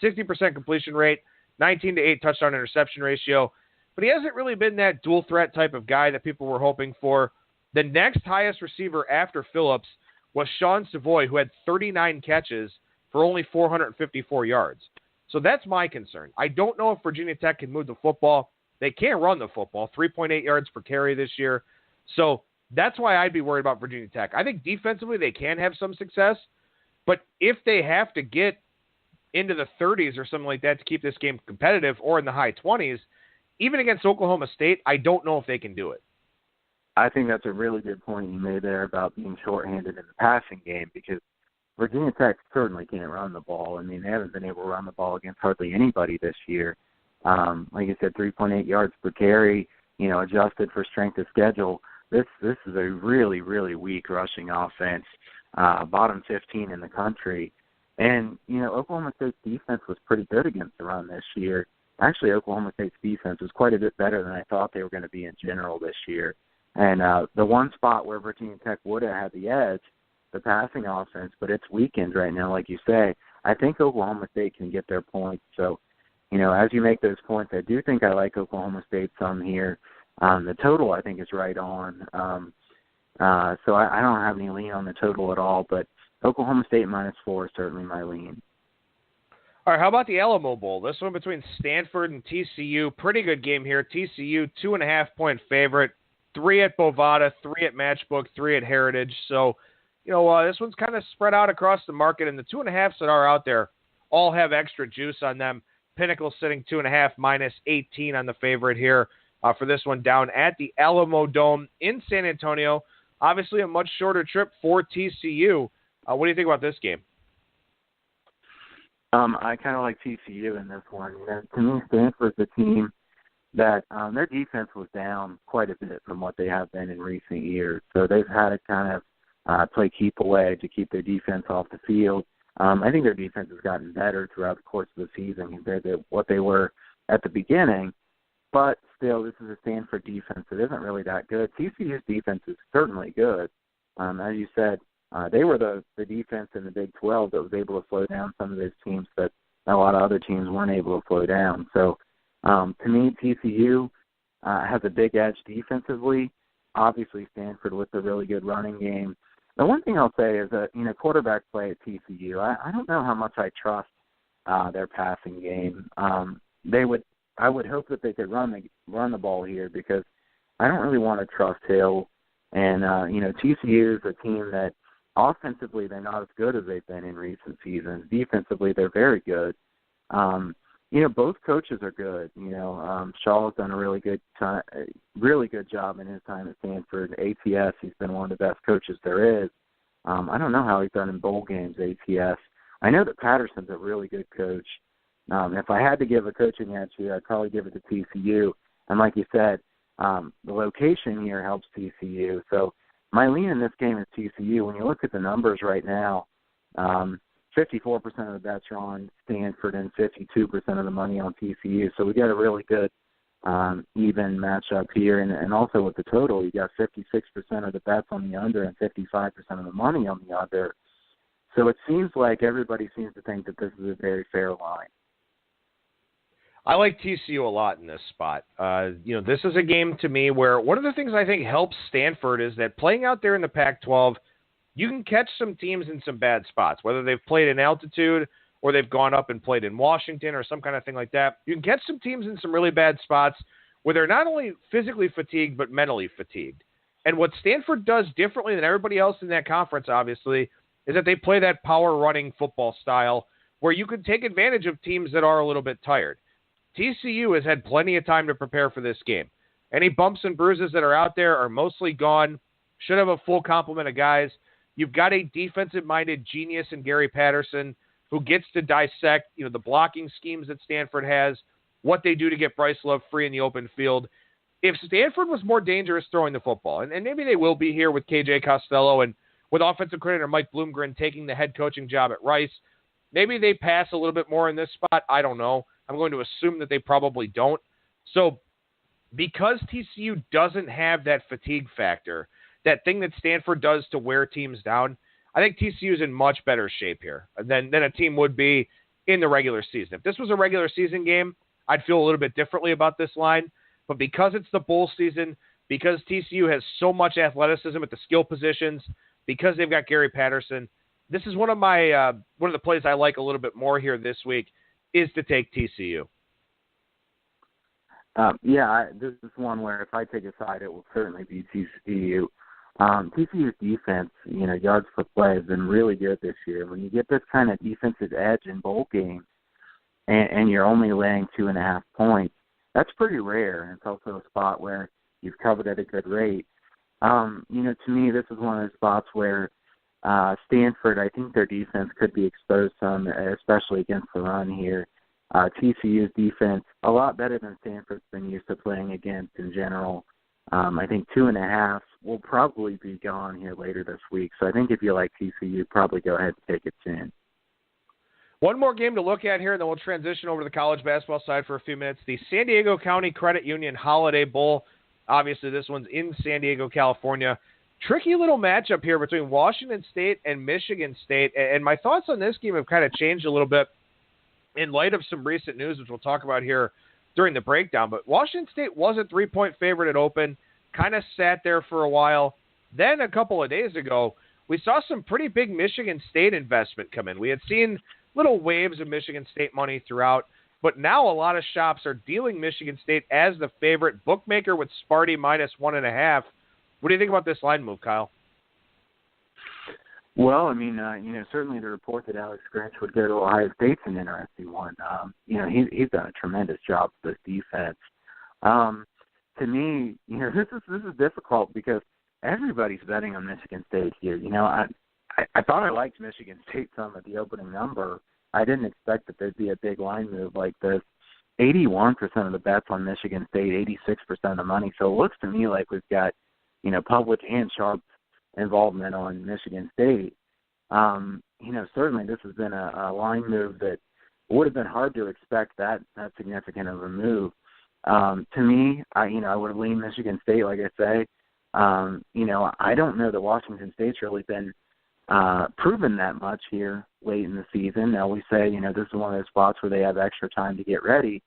60% completion rate, 19-8 touchdown interception ratio, but he hasn't really been that dual threat type of guy that people were hoping for. The next highest receiver after Phillips was Sean Savoy, who had 39 catches for only 454 yards. So that's my concern. I don't know if Virginia Tech can move the football. They can't run the football, 3.8 yards per carry this year. So that's why I'd be worried about Virginia Tech. I think defensively they can have some success, but if they have to get into the 30s or something like that to keep this game competitive, or in the high 20s, even against Oklahoma State, I don't know if they can do it. I think that's a really good point you made there about being shorthanded in the passing game, because Virginia Tech certainly can't run the ball. I mean, they haven't been able to run the ball against hardly anybody this year. Like I said, 3.8 yards per carry, adjusted for strength of schedule. This is a really, really weak rushing offense, bottom 15 in the country. And, Oklahoma State's defense was pretty good against the run this year. Actually, Oklahoma State's defense was quite a bit better than I thought they were going to be in general this year. And the one spot where Virginia Tech would have had the edge, the passing offense, but it's weakened right now, like you say. I think Oklahoma State can get their points. So, as you make those points, I do think I like Oklahoma State some here. The total, I think, is right on. So I don't have any lean on the total at all, but Oklahoma State -4 is certainly my lean. All right, how about the Alamo Bowl? This one between Stanford and TCU. Pretty good game here. TCU, 2.5-point favorite, 3 at Bovada, 3 at Matchbook, 3 at Heritage. So, this one's kind of spread out across the market, and the 2.5s that are out there all have extra juice on them. Pinnacle sitting 2.5 minus 18 on the favorite here for this one down at the Alamo Dome in San Antonio. Obviously a much shorter trip for TCU. What do you think about this game? I kind of like TCU in this one. To me, Stanford's a team that their defense was down quite a bit from what they have been in recent years. So they've had to kind of play keep away to keep their defense off the field. I think their defense has gotten better throughout the course of the season compared to what they were at the beginning. But still, this is a Stanford defense that isn't really that good. TCU's defense is certainly good. As you said, they were the defense in the Big 12 that was able to slow down some of those teams that a lot of other teams weren't able to slow down. So, to me, TCU has a big edge defensively. Obviously, Stanford with a really good running game. The one thing I'll say is that, quarterback play at TCU, I don't know how much I trust their passing game. I would hope that they could run the ball here because I don't really want to trust Hill. And, TCU is a team that offensively they're not as good as they've been in recent seasons. Defensively, they're very good. Both coaches are good. Shaw's done a really good job in his time at Stanford. ATS, he's been one of the best coaches there is. I don't know how he's done in bowl games, ATS. I know that Patterson's a really good coach. If I had to give a coaching edge here, I'd probably give it to TCU. And like you said, the location here helps TCU. So my lean in this game is TCU. When you look at the numbers right now, 54% of the bets are on Stanford and 52% of the money on TCU. So we got a really good even matchup here. And also with the total, you got 56% of the bets on the under and 55% of the money on the under. So it seems like everybody seems to think that this is a very fair line. I like TCU a lot in this spot. This is a game to me where one of the things I think helps Stanford is that playing out there in the Pac-12, you can catch some teams in some bad spots, whether they've played in altitude or they've gone up and played in Washington or some kind of thing like that. You can catch some teams in some really bad spots where they're not only physically fatigued but mentally fatigued. And what Stanford does differently than everybody else in that conference, obviously, is that they play that power running football style where you can take advantage of teams that are a little bit tired. TCU has had plenty of time to prepare for this game. Any bumps and bruises that are out there are mostly gone. Should have a full complement of guys. You've got a defensive-minded genius in Gary Patterson who gets to dissect, the blocking schemes that Stanford has, what they do to get Bryce Love free in the open field. If Stanford was more dangerous throwing the football, and maybe they will be here with KJ Costello and with offensive coordinator Mike Bloomgren taking the head coaching job at Rice, maybe they pass a little bit more in this spot. I don't know. I'm going to assume that they probably don't. So because TCU doesn't have that fatigue factor, that thing that Stanford does to wear teams down, I think TCU is in much better shape here than a team would be in the regular season. If this was a regular season game, I'd feel a little bit differently about this line. But because it's the bowl season, because TCU has so much athleticism at the skill positions, because they've got Gary Patterson, this is one of the plays I like a little bit more here this week is to take TCU. This is one where if I take a side, it will certainly be TCU. TCU's defense, yards per play has been really good this year. When you get this kind of defensive edge in bowl games and you're only laying 2.5 points, that's pretty rare. And it's also a spot where you've covered at a good rate. To me, this is one of the spots where Stanford, I think their defense could be exposed some, especially against the run here. TCU's defense, a lot better than Stanford's been used to playing against in general. I think 2.5 will probably be gone here later this week. So I think if you like TCU, probably go ahead and take its in. One more game to look at here, and then we'll transition over to the college basketball side for a few minutes. The San Diego County Credit Union Holiday Bowl. Obviously, this one's in San Diego, California. Tricky little matchup here between Washington State and Michigan State. And my thoughts on this game have kind of changed a little bit in light of some recent news, which we'll talk about here during the breakdown. But Washington State was a 3-point favorite at open, kind of sat there for a while. Then a couple of days ago, we saw some pretty big Michigan State investment come in. We had seen little waves of Michigan State money throughout. But now a lot of shops are dealing Michigan State as the favorite. Bookmaker with Sparty -1.5. What do you think about this line move, Kyle? Well, I mean, certainly the report that Alex Grinch would go to Ohio State's an interesting one. He's done a tremendous job with this defense. To me, this is difficult because everybody's betting on Michigan State here. I thought I liked Michigan State some at the opening number. I didn't expect that there'd be a big line move like this. 81% of the bets on Michigan State, 86% of the money. So it looks to me like we've got, public and sharp involvement on Michigan State. Certainly this has been a line move that would have been hard to expect that significant of a move. To me, I would have leaned Michigan State, like I say. I don't know that Washington State's really been proven that much here late in the season. Now we say, this is one of those spots where they have extra time to get ready.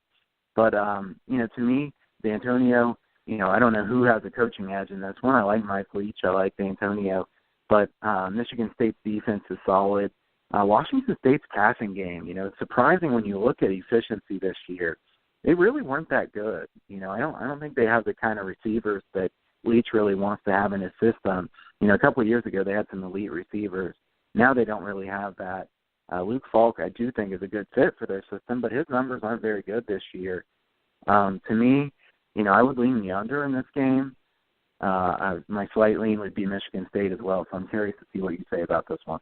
But, to me, D'Antonio, I don't know who has a coaching edge in this one. I like Mike Leach. I like D'Antonio. But Michigan State's defense is solid. Washington State's passing game, it's surprising when you look at efficiency this year. They really weren't that good. I don't think they have the kind of receivers that Leach really wants to have in his system. A couple of years ago they had some elite receivers. Now they don't really have that. Luke Falk, I do think, is a good fit for their system, but his numbers aren't very good this year. To me, I would lean the under in this game. My slight lean would be Michigan State as well, so I'm curious to see what you say about this one.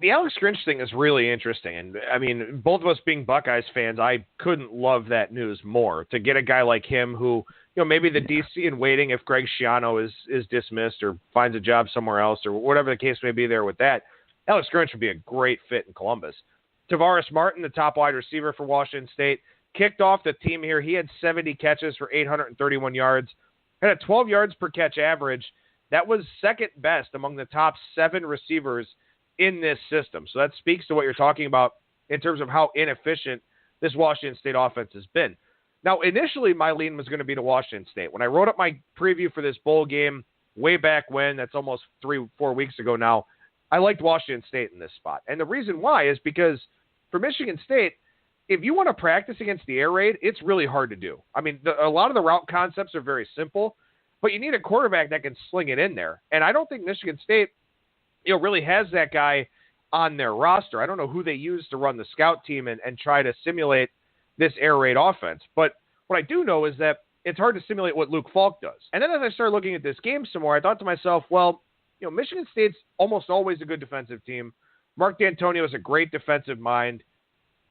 The Alex Grinch thing is really interesting. And, I mean, both of us being Buckeyes fans, I couldn't love that news more. To get a guy like him who, maybe the DC in waiting if Greg Schiano is dismissed or finds a job somewhere else or whatever the case may be there with that, Alex Grinch would be a great fit in Columbus. Tavares Martin, the top wide receiver for Washington State, kicked off the team here. He had 70 catches for 831 yards, had a 12 yards per catch average. That was second best among the top 7 receivers in this system. So that speaks to what you're talking about in terms of how inefficient this Washington State offense has been. Now, initially, my lean was going to be to Washington State. When I wrote up my preview for this bowl game way back when, that's almost 3-4 weeks ago now, I liked Washington State in this spot. And the reason why is because for Michigan State, if you want to practice against the air raid, it's really hard to do. I mean, a lot of the route concepts are very simple, but you need a quarterback that can sling it in there. And I don't think Michigan State really has that guy on their roster. I don't know who they use to run the scout team and try to simulate this air raid offense. But what I do know is that it's hard to simulate what Luke Falk does. And then as I started looking at this game some more, I thought to myself, well, Michigan State's almost always a good defensive team. Mark D'Antonio is a great defensive mind.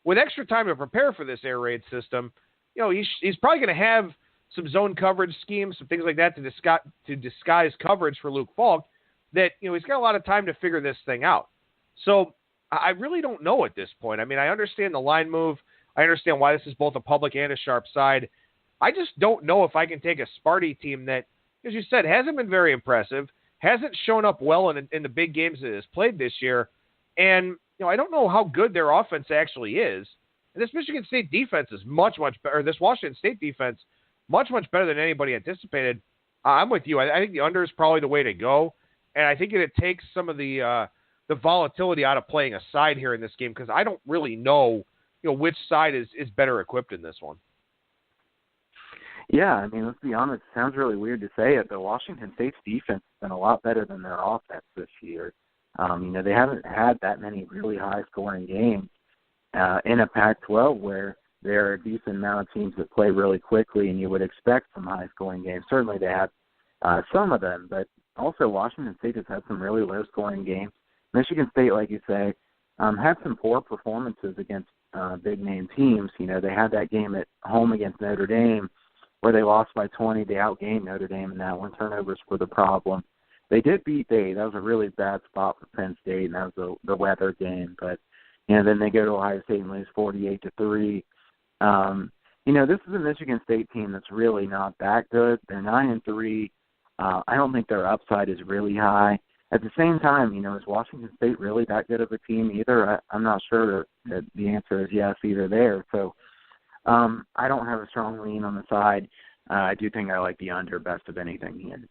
With extra time to prepare for this air raid system, he's probably going to have some zone coverage schemes, some things like that to disguise coverage for Luke Falk that, he's got a lot of time to figure this thing out. So I really don't know at this point. I mean, I understand the line move. I understand why this is both a public and a sharp side. I just don't know if I can take a Sparty team that, as you said, hasn't been very impressive, hasn't shown up well in the big games that it has played this year, and I don't know how good their offense actually is. And this Michigan State defense is much, much better. This Washington State defense, much, much better than anybody anticipated. I'm with you. I think the under is probably the way to go. And I think it takes some of the volatility out of playing a side here in this game because I don't really know, which side is better equipped in this one. Yeah, I mean, let's be honest. It sounds really weird to say it, but Washington State's defense has been a lot better than their offense this year. They haven't had that many really high-scoring games in a Pac-12 where there are a decent amount of teams that play really quickly, and you would expect some high-scoring games. Certainly they have some of them, but also Washington State has had some really low-scoring games. Michigan State, like you say, had some poor performances against big-name teams. They had that game at home against Notre Dame where they lost by 20. They outgained Notre Dame in that one. Turnovers were the problem. They did beat State. That was a really bad spot for Penn State, and that was the weather game. But, then they go to Ohio State and lose 48-3. This is a Michigan State team that's really not that good. They're 9-3. I don't think their upside is really high. At the same time, is Washington State really that good of a team either? I'm not sure that the answer is yes either there. So I don't have a strong lean on the side. I do think I like the under best of anything here.